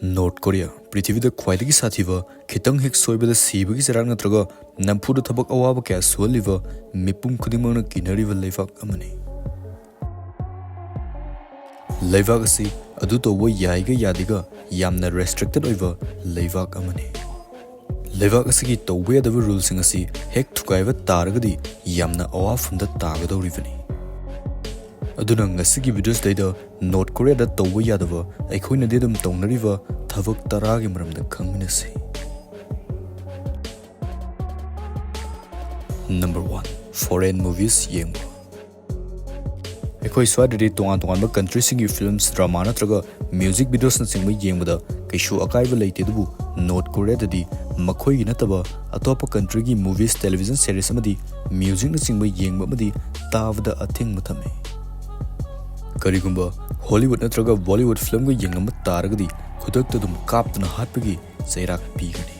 North Korea, Prithivida Kwaidagi Sathiba, Kitang Hik Soibada Sibagi Saranatraga, Nampuda Tabak Awabaka, Swaliva, Mipum Kudimana Kinariva Levak Amani. Levagasi, Aduto Wa Yaiga Yadiga, Yamna restricted over Levak Amani. Levagasi to where the rules in a sea, Hek Tukaiva Taragadi, Yamna Awa from the Tagado Rivani. Aduna ngasigi videos dayda North Korea da tawwa yadaba aikoina dedum tongnariva thabak taragi maramda khangminasi. Number 1. Foreign movies yengba. Aikoi swadari tongan country singi films drama natraga music videos na singba yengbada kaishu akaiba leitedubu North Korea dadi makhoi gi nataba atopa country gi movies television series amadi music na singba yengba amadi tavada athing mathame. Karigumba Hollywood natraga Bollywood film ga yengam taragadi khudakta dum kaptuna hatpagi sairak pigani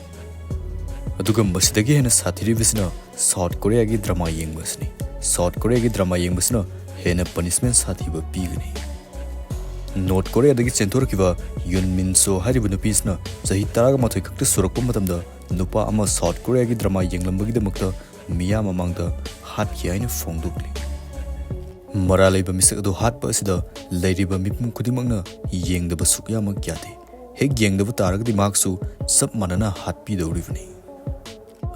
aduga masidagi hena sathiri visna South Korea gi drama yengbasni South Korea gi drama yengbasna hena punishment Sathiba pigani North Korea dagi chenthorkiba Yoon Min So haribu nupisna sahi taraga mathoi kakta surakpa matamda nupa ama South Korea gi drama yenglambagi damakta miya mamangda hat yaina fongdukli Maralaiba misakado hatpa asida lairiba mipum kudimangna yengdaba sukyama kyade hek yengdaba taragdi maksu sab manana hatpi dawrivani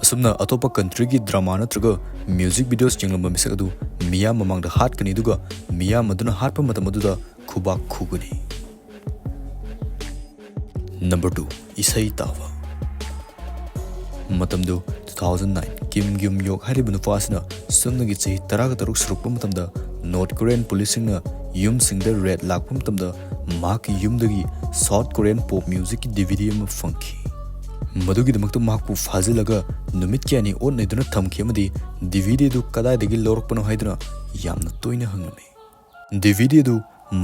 asumna atopa country gi drama natraga music videos yenglamba misakado miya mamangda hatkani duga miya maduna hatpa matamaduda khubak khugani. Number 2. Isai tawa matamdo 2009 Kim Gyum Yok haribu nupasna sumnagi chahi taraga taruk surukpa matamda North Korean policing na yum singda red lakpum tamda mak yumdagi South Korean pop music DVD ma funky madugi damakta makpu fazilaga numit kyani on naiduna thamki amadi DVD du kadai dagi lorokpano haiduna yamna toina hangame DVD du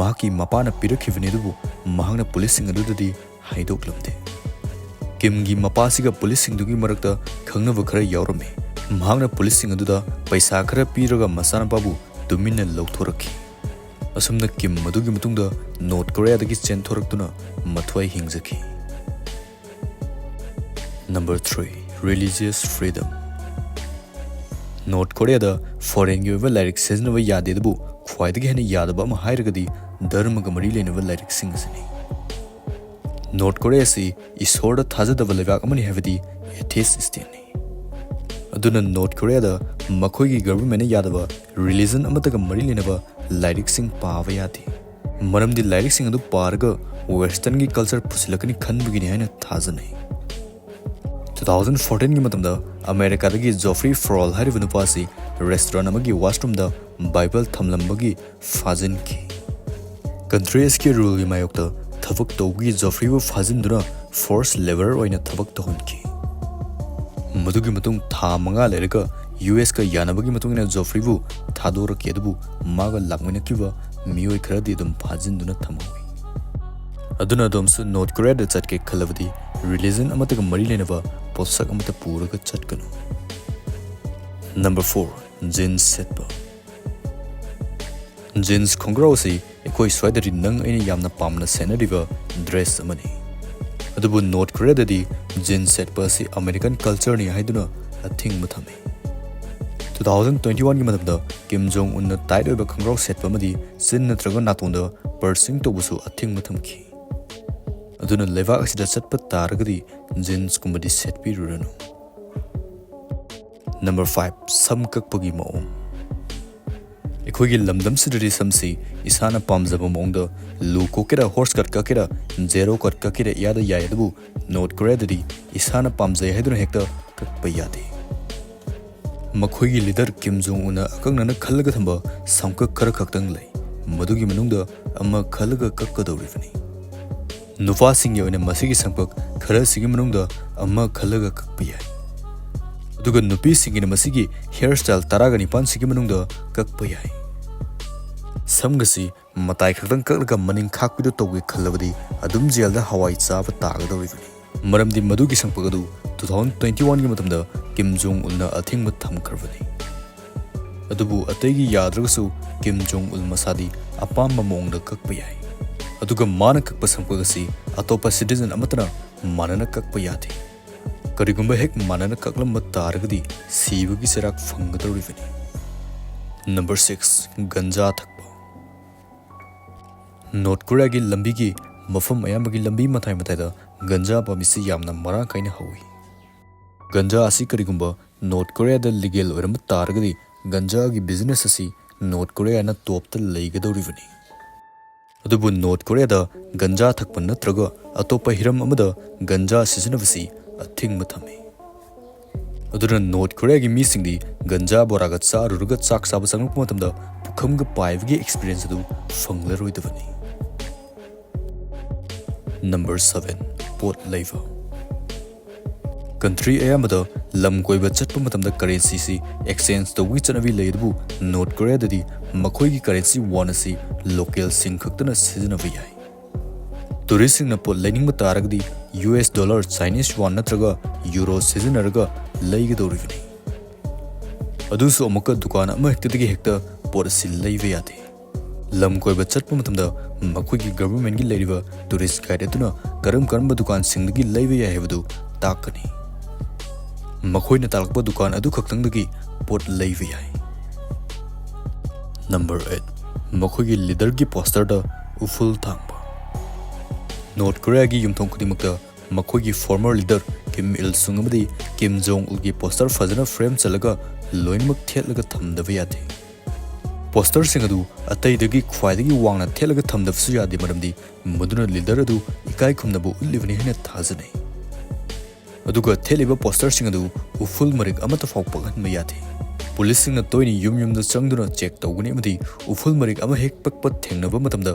maki mapana pirakhivani dubu mahangna policing adudadi haidoklamde Kim gi mapasiga policing dugi marakta khangnaba khara yaurame mahangna policing aduda paisa khara piraga masana babu Dumina Lautoraki. Asumna Kim Madugi Mutunda, North Korea dagi chenthorактuna Matwai Hingzaki. Number 3. Religious freedom. North Korea da foreign giva lyrics seznava yadedabu khwaidagi hena yadaba ma hairagadi dharma ga mari lenava lyrics singasani. North Korea si isorda thajadaba levak amani havadi atheist stani. Aduna North Korea da makhoigi government na yadaba religion amataga mari lenaba lyrics sing paava yadi maramdi lyrics sing adu parga western gi culture pusilakani khanbugini haina thajanai 2014 gi matamda America dagi Geoffrey Frall haribu nupasi restaurant amagi washroom da bible thamlambagi fazin ki countries ki rule gi mayokta thabak tawgi Geoffrey bu fazin dura force lever oina thabak tahun ki Madugi matung tha manga lerika US ka yanabagi matungina Geoffrey bu thadora kedubu maga lakmina kiba miyoi kharadi dum phajinduna thamhawi aduna domsu North Korea da chatke khalavadi religion amataga mari lenaba posak amata puraga chatkanu. Number 4. Jeans setba Jeans khongrausi ekoi swaidari nang aina yamna pamna senariva dress amani adubu North Korea dadi jeans setba si American culture ni haiduna athing mathame 2021 gi matamda Kim Jong Un na tight oiba khangrau setpa madi sin natraga natonda pursing tobusu athing mathamki aduna leva asida setpa taragadi jeans kumbadi setpi ruranu. Number 5. Samkakpagi maong Ekoigi lamdam sidari samsi isana pamjaba maongda lu kokera horse cut kakera zero cut kakera yada yayadabu North Korea dadi isana pamjai haiduna hekta kakpa yade Makhoigi leader Kim Jong Un akangnana khallaga thamba samkak khara khaktang lai madugi manungda amma khallaga kakkadawrivani nufa singya oina masigi samkak khara sigi manungda amma khallaga kakpa yai aduga nupi singina masigi hairstyle taraga nipan sigi manungda kakpa yai samgasi matai khaktang kaklaga maning khakpido tawge khallabadi adum jailda hawai chaba tagadawrivani maramdi madugi samkagadu 2021 gi matamda Kim Jong Un na athingma thamkharvani adubu ategi yadragasu Kim Jong Un masadi apamba mongda kakpa yai ꯑꯗꯨꯒ ꯃꯥꯅ ꯀꯛꯄ ꯁꯪꯄꯛ ꯑꯁꯤ ꯑꯇꯣꯞꯄ citizen ꯑꯃꯠꯇꯅ ꯃꯥꯟꯅꯅ ꯀꯛꯄ ꯌꯥꯗꯦ꯫ ꯀꯔꯤꯒꯨꯝꯕ ꯍꯦꯛ ꯃꯥꯟꯅꯅ ꯀꯛꯂꯝꯕ ꯇꯥꯔꯒꯗꯤ ꯁꯤꯕꯒꯤ ꯆꯩꯔꯥꯛ ꯐꯪꯒꯗꯧꯔꯤꯕꯅꯤ꯫ ꯅꯝꯕꯔ 6 ꯒꯟꯖꯥ ꯊꯛꯄ꯫ ꯅꯣꯔꯠ ꯀꯣꯔꯤꯌꯥꯒꯤ ꯂꯝꯕꯤꯒꯤ ꯃꯐꯝ ꯑꯌꯥꯝꯕꯒꯤ ꯂꯝꯕꯤ ꯃꯇꯥꯏ ꯃꯇꯥꯏꯗ ꯒꯟꯖꯥ ꯄꯥꯝꯕꯤꯁꯤ ꯌꯥꯝꯅ ꯃꯔꯥꯡ ꯀꯥꯏꯅ ꯍꯧꯏ꯫ ꯒꯟꯖꯥ ꯑꯁꯤ ꯀꯔꯤꯒꯨꯝꯕ ꯅꯣꯔꯠ ꯀꯣꯔꯤꯌꯥꯗ ꯂꯤꯒꯦꯜ ꯑꯣꯏꯔꯝꯕ ꯇꯥꯔꯒꯗꯤ ꯒꯟꯖꯥꯒꯤ ꯕꯤꯖꯤꯅꯦꯁ ꯑꯁꯤ ꯅꯣꯔꯠ ꯀꯣꯔꯤꯌꯥꯅ ꯇꯣꯞꯇ ꯂꯩꯒꯗꯧꯔꯤꯕꯅꯤ꯫ ꯑꯗꯨꯕꯨ ꯅꯣꯔꯠ ꯀꯣꯔꯤꯌꯥꯗ ꯒꯟꯖꯥ ꯊꯛꯄ ꯅꯠꯇ꯭ꯔꯒ ꯑꯇꯣꯞꯄ ꯍꯤꯔꯝ ꯑꯃꯗ ꯒꯟꯖꯥ ꯁꯤꯖꯤꯟꯅꯕꯁꯤ ꯑꯊꯤꯡꯕ ꯊꯝꯃꯤ꯫ ꯑꯗꯨꯅ ꯅꯣꯔꯠ ꯀꯣꯔꯤꯌꯥꯒꯤ ꯃꯤꯁꯤꯡꯗꯤ ꯒꯟꯖꯥ ꯕꯣꯔꯥꯒ ꯆꯥꯔꯨꯔꯒ ꯆꯥꯛ ꯆꯥꯕ ꯆꯪꯂꯛꯄ ꯃꯇꯝꯗ ꯄꯨꯈꯝꯒ ꯄꯥꯏꯕꯒꯤ ꯑꯦꯛꯁꯄꯤꯔꯤꯌꯦꯟꯁ ꯑꯗꯨ ꯐꯪꯂꯔꯣꯏꯗꯕꯅꯤ꯫ ꯅꯝꯕꯔ 7 ꯄꯣꯠ ꯂꯩꯕ꯫ ꯀꯟꯇ꯭ꯔꯤ ꯑꯌꯥꯝꯕꯗ ꯂꯝ ꯀꯣꯏꯕ ꯆꯠꯄ ꯃꯇꯝꯗ ꯀꯔꯦꯟꯁꯤꯁꯤ ꯑꯦꯛꯁꯆꯦꯟꯖ ꯇꯧꯕꯒꯤ ꯆꯠꯅꯕꯤ ꯂꯩ, ꯑꯗꯨꯕꯨ ꯅꯣꯔꯠ ꯀꯣꯔꯤꯌꯥꯗꯗꯤ ꯃꯈꯣꯏꯒꯤ ꯀꯔꯦꯟꯁꯤ ꯋꯣꯟ ꯑꯁꯤ ꯂꯣꯀꯦꯜꯁꯤꯡ ꯈꯛꯇꯅ ꯁꯤꯖꯤꯟꯅꯕ ꯌꯥꯏ꯫ ꯇꯨꯔꯤꯁꯁꯤꯡꯅ ꯄꯣꯠ ꯂꯩꯅꯤꯡꯕ ꯇꯥꯔꯒꯗꯤ US ꯗꯣꯂꯔ, ꯆꯥꯏꯅꯤꯁ ꯋꯣꯟ ꯅꯠꯇ꯭ꯔꯒ ꯌꯨꯔꯣ ꯁꯤꯖꯤꯟꯅꯔꯒ ꯂꯩꯒꯗꯧꯔꯤꯕꯅꯤ꯫ ꯑꯗꯨꯁꯨ ꯑꯃꯨꯛꯀ ꯗꯨꯀꯥꯟ ꯑꯃꯍꯦꯛꯇꯗꯒꯤ ꯍꯦꯛꯇ ꯄꯣꯠ ꯑꯁꯤ ꯂꯩꯕ ꯌꯥꯗꯦ꯫ ꯂꯝ ꯀꯣꯏꯕ ꯆꯠꯄ ꯃꯇꯝꯗ ꯃꯈꯣꯏꯒꯤ ꯒꯚꯔꯟꯃꯦꯟꯠꯒꯤ ꯂꯩꯔꯤꯕ ꯇꯨꯔꯤꯁ ꯒꯥꯏꯗ ꯑꯗꯨꯅ ꯀꯔꯝꯕ ꯗꯨꯀꯥꯟꯁꯤꯡꯗꯒꯤ ꯂꯩꯕ ꯌꯥꯏ ꯍꯥꯏꯕꯗꯨ ꯇꯥꯛꯀꯅꯤ꯫ ꯃꯈꯣꯏꯅ ꯇꯥꯛꯂꯛꯄ ꯗꯨꯀꯥꯟ ꯑꯗꯨ ꯈꯛꯇꯪꯗꯒꯤ ꯄꯣꯠ ꯂꯩꯕ ꯌꯥꯏ꯫ ꯅꯝꯕꯔ 8 ꯃꯈꯣꯏꯒꯤ ꯂꯤꯗꯔꯒꯤ ꯄꯣꯁꯇꯔꯗ ꯎꯐꯨꯜ ꯊꯥꯡꯕ꯫ ꯅꯣꯔꯠ ꯀꯣꯔꯤꯌꯥꯒꯤ ꯌꯨꯝꯊꯣꯡ ꯈꯨꯗꯤꯡꯃꯛꯇ ꯃꯈꯣꯏꯒꯤ ꯐꯣꯔꯃꯔ ꯂꯤꯗꯔ ꯀꯤꯝ ꯏꯜ ꯁꯨꯡ ꯑꯃꯗꯤ ꯀꯤꯝ ꯖꯣꯡ ꯎꯜꯒꯤ ꯄꯣꯁꯇꯔ ꯐꯖꯅ ꯐ꯭ꯔꯦꯝ ꯆꯜꯂꯒ ꯂꯣꯏꯅꯃꯛ ꯊꯦꯠꯂꯒ ꯊꯝꯗꯕ ꯌꯥꯗꯦ꯫ ꯄꯣꯁꯇꯔꯁꯤꯡ ꯑꯗꯨ ꯑꯇꯩꯗꯒꯤ ꯈ꯭ꯋꯥꯏꯗꯒꯤ ꯋꯥꯡꯅ ꯊꯦꯠꯂꯒ ꯊꯝꯗꯕꯁꯨ ꯌꯥꯗꯦ, ꯃꯔꯝꯗꯤ ꯃꯗꯨꯅ ꯂꯤꯗꯔ ꯑꯗꯨ ꯏꯀꯥꯏ ꯈꯨꯝꯅꯕ ꯎꯠꯂꯤꯕꯅꯤ ꯍꯥꯏꯅ ꯊꯥꯖꯅꯩ꯫ ꯑꯗꯨꯒ ꯊꯦꯠꯂꯤꯕ ꯄꯣꯁꯇꯔꯁꯤꯡ ꯑꯗꯨ ꯎꯐꯨꯜ ꯃꯔꯤꯛ ꯑꯃꯠꯇ ꯐꯥꯎ ꯄꯛꯍꯟꯕ ꯌꯥꯗꯦ꯫ ꯄꯨꯂꯤꯁꯁꯤꯡꯅ ꯇꯣꯏꯅ ꯌꯨꯝꯗ ꯆꯪꯗꯨꯅ ꯆꯦꯛ ꯇꯧꯒꯅꯤ, ꯑꯃꯗꯤ ꯎꯐꯨꯜ ꯃꯔꯤꯛ ꯑꯃ ꯍꯦꯛ ꯄꯛꯄ ꯊꯦꯡꯅꯕ ꯃꯇꯝꯗ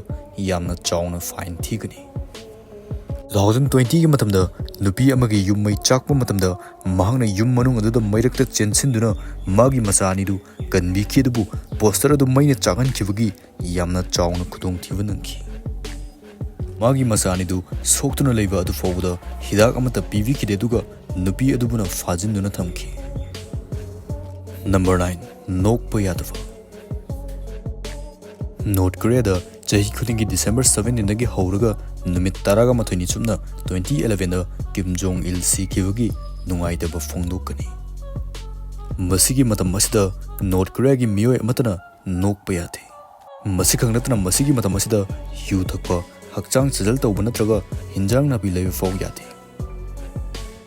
ꯌꯥꯝꯅ ꯆꯥꯎꯅ ꯐꯥꯏꯟ ꯊꯤꯒꯅꯤ꯫ 2020ꯒꯤ ꯃꯇꯝꯗ ꯅꯨꯄꯤ ꯑꯃꯒꯤ ꯌꯨꯝ ꯃꯩ ꯆꯥꯛꯄ ꯃꯇꯝꯗ ꯃꯍꯥꯛꯅ ꯌꯨꯝ ꯃꯅꯨꯡ ꯑꯗꯨꯗ ꯃꯩꯔꯛꯇ ꯆꯦꯟꯁꯤꯟꯗꯨꯅ ꯃꯥꯒꯤ ꯃꯆꯥ ꯑꯅꯤꯗꯨ ꯀꯟꯕꯤꯈꯤ, ꯑꯗꯨꯕꯨ ꯄꯣꯁꯇꯔ ꯑꯗꯨ ꯃꯩꯅ ꯆꯥꯛꯍꯟꯈꯤꯕꯒꯤ ꯌꯥꯝꯅ ꯆꯥꯎꯅ ꯈꯨꯗꯣꯡꯊꯤꯕ ꯅꯪꯈꯤ꯫ ꯃꯥꯒꯤ ꯃꯆꯥ ꯑꯅꯤꯗꯨ ꯁꯣꯛꯇꯨꯅ ꯂꯩꯕ ꯑꯗꯨ ꯐꯥꯎꯕꯗ ꯍꯤꯗꯥꯛ ꯑꯃꯠꯇ ꯄꯤꯕꯤꯈꯤꯗꯦ, ꯑꯗꯨꯒ ꯅꯨꯄꯤ ꯑꯗꯨꯕꯨꯅ ꯐꯥꯖꯤꯟꯗꯨꯅ ꯊꯝꯈꯤ꯫ ꯅꯝꯕꯔ 9 ꯅꯣꯛꯄ ꯌꯥꯗꯕ꯫ ꯅꯣꯔꯠ ꯀꯣꯔꯤꯌꯥꯗ ꯆꯍꯤ ꯈꯨꯗꯤꯡꯒꯤ ꯗꯤꯁꯦꯝꯕꯔ 17ꯗꯒꯤ ꯍꯧꯔꯒ ꯅꯨꯃꯤꯠ 11 ꯆꯨꯞꯅ 2011ꯗ ꯀꯤꯝ ꯖꯣꯡ ꯏꯜ ꯁꯤꯈꯤꯕꯒꯤ ꯅꯨꯡꯉꯥꯏꯇꯕ ꯐꯣꯡꯗꯣꯛꯀꯅꯤ꯫ ꯃꯁꯤꯒꯤ ꯃꯇꯝ ꯑꯁꯤꯗ ꯅꯣꯔꯠ ꯀꯣꯔꯤꯌꯥꯒꯤ ꯃꯤꯑꯣꯏ ꯑꯃꯠꯇꯅ ꯅꯣꯛꯄ ꯌꯥꯗꯦ꯫ ꯃꯁꯤꯈꯛ ꯅꯠꯇꯅ ꯃꯁꯤꯒꯤ ꯃꯇꯝ ꯑꯁꯤꯗ ꯌꯨ ꯊꯛꯄ, ꯍꯛꯆꯥꯡ ꯁꯥꯖꯦꯜ ꯇꯧꯕ ꯅꯠꯇ꯭ꯔꯒ ꯍꯤꯟꯖꯥꯡ ꯅꯥꯄꯤ ꯂꯩꯕ ꯐꯥꯎ ꯌꯥꯗꯦ꯫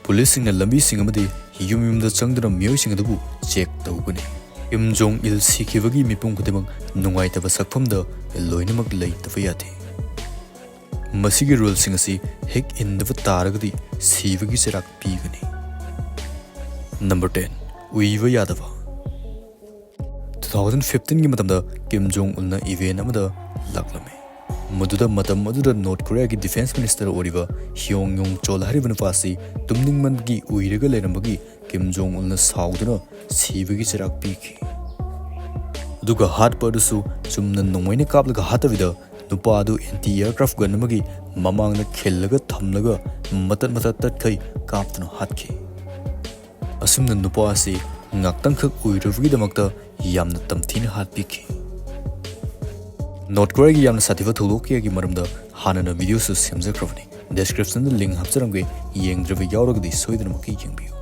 ꯄꯨꯂꯤꯁꯁꯤꯡꯅ ꯂꯝꯕꯤꯁꯤꯡ ꯑꯃꯗꯤ ꯌꯨꯝꯗ ꯆꯪꯗꯨꯅ ꯃꯤꯑꯣꯏꯁꯤꯡ ꯑꯗꯨꯕꯨ ꯆꯦꯛ ꯇꯧꯒꯅꯤ꯫ ꯀꯤꯝ ꯖꯣꯡ ꯏꯜ ꯁꯤꯈꯤꯕꯒꯤ ꯃꯤꯄꯨꯝ ꯈꯨꯗꯤꯡꯃꯛ ꯅꯨꯡꯉꯥꯏꯇꯕ ꯁꯛꯐꯝꯗ ꯂꯣꯏꯅꯃꯛ ꯂꯩꯇꯕ ꯌꯥꯗꯦ꯫ ꯃꯁꯤꯒꯤ ꯔꯨꯜꯁꯤꯡ ꯑꯁꯤ ꯍꯦꯛ ꯏꯟꯗꯕ ꯇꯥꯔꯒꯗꯤ ꯁꯤꯕꯒꯤ ꯆꯩꯔꯥꯛ ꯄꯤꯒꯅꯤ꯫ ꯅꯝꯕꯔ 10 ꯎꯏꯕ ꯌꯥꯗꯕ꯫ 2015ꯒꯤ ꯃꯇꯝꯗ ꯀꯤꯝ ꯖꯣꯡ ꯎꯜꯅ ꯏꯚꯦꯟꯠ ꯑꯃꯗ ꯂꯥꯛꯂꯝꯃꯤ, ꯃꯗꯨꯗ ꯃꯇꯝ ꯑꯗꯨꯗ ꯅꯣꯔꯠ ꯀꯣꯔꯤꯌꯥꯒꯤ ꯗꯤꯐꯦꯟꯁ ꯃꯤꯅꯤꯁꯇꯔ ꯑꯣꯏꯔꯤꯕ ꯍꯤꯌꯣꯡ ꯌꯣꯡ ꯆꯣꯜ ꯍꯥꯏꯔꯤꯕ ꯅꯨꯄꯥ ꯑꯁꯤ ꯇꯨꯝꯅꯤꯡꯃꯟꯕꯒꯤ ꯎꯏꯔꯒ ꯂꯩꯔꯝꯕꯒꯤ ꯀꯤꯝ ꯖꯣꯡ ꯎꯜꯅ ꯁꯥꯎꯗꯨꯅ ꯁꯤꯕꯒꯤ ꯆꯩꯔꯥꯛ ꯄꯤꯈꯤ꯫ ꯑꯗꯨꯒ ꯍꯥꯠꯄ ꯑꯗꯨꯁꯨ ꯆꯨꯝꯅ ꯅꯣꯡꯃꯩꯅ ꯀꯥꯞꯂꯒ ꯍꯥꯠꯇꯕꯤꯗ ꯅꯨꯄꯥ ꯑꯗꯨ ꯑꯦꯟꯇꯤ ꯑꯦꯌꯔꯀ꯭ꯔꯥꯐꯠ ꯒꯟ ꯑꯃꯒꯤ ꯃꯃꯥꯡꯗ ꯈꯤꯜꯂꯒ ꯊꯝꯂꯒ ꯃꯇꯠ ꯇꯠꯈꯩ ꯀꯥꯞꯇꯨꯅ ꯍꯥꯠꯈꯤ꯫ ꯑꯁꯨꯝꯅ ꯅꯨꯄꯥ ꯑꯁꯤ ꯉꯥꯛꯇꯪꯈꯛ ꯎꯏꯔꯨꯕꯒꯤꯗꯃꯛꯇ ꯌꯥꯝꯅ ꯇꯝꯊꯤꯅ ꯍꯥꯠꯄꯤꯈꯤ꯫ ꯅꯣꯔꯠ ꯀꯣꯔꯤꯌꯥꯒꯤ ꯌꯥꯝꯅ ꯁꯥꯊꯤꯕ ꯊꯧꯗꯣꯛ ꯀꯌꯥꯒꯤ ꯃꯔꯝꯗ ꯍꯥꯟꯅꯅ ꯚꯤꯗꯤꯑꯣꯁꯨ ꯁꯦꯝꯖꯈ꯭ꯔꯕꯅꯤ꯫ ꯗꯦꯁꯀ꯭ꯔꯤꯞꯁꯟꯗ ꯂꯤꯡꯛ ꯍꯥꯞꯆꯔꯝꯒꯦ, ꯌꯦꯡꯗ꯭ꯔꯤꯕ ꯌꯥꯎꯔꯒꯗꯤ ꯁꯣꯏꯗꯅꯃꯛꯀꯤ ꯌꯦꯡꯕꯤꯌꯨ꯫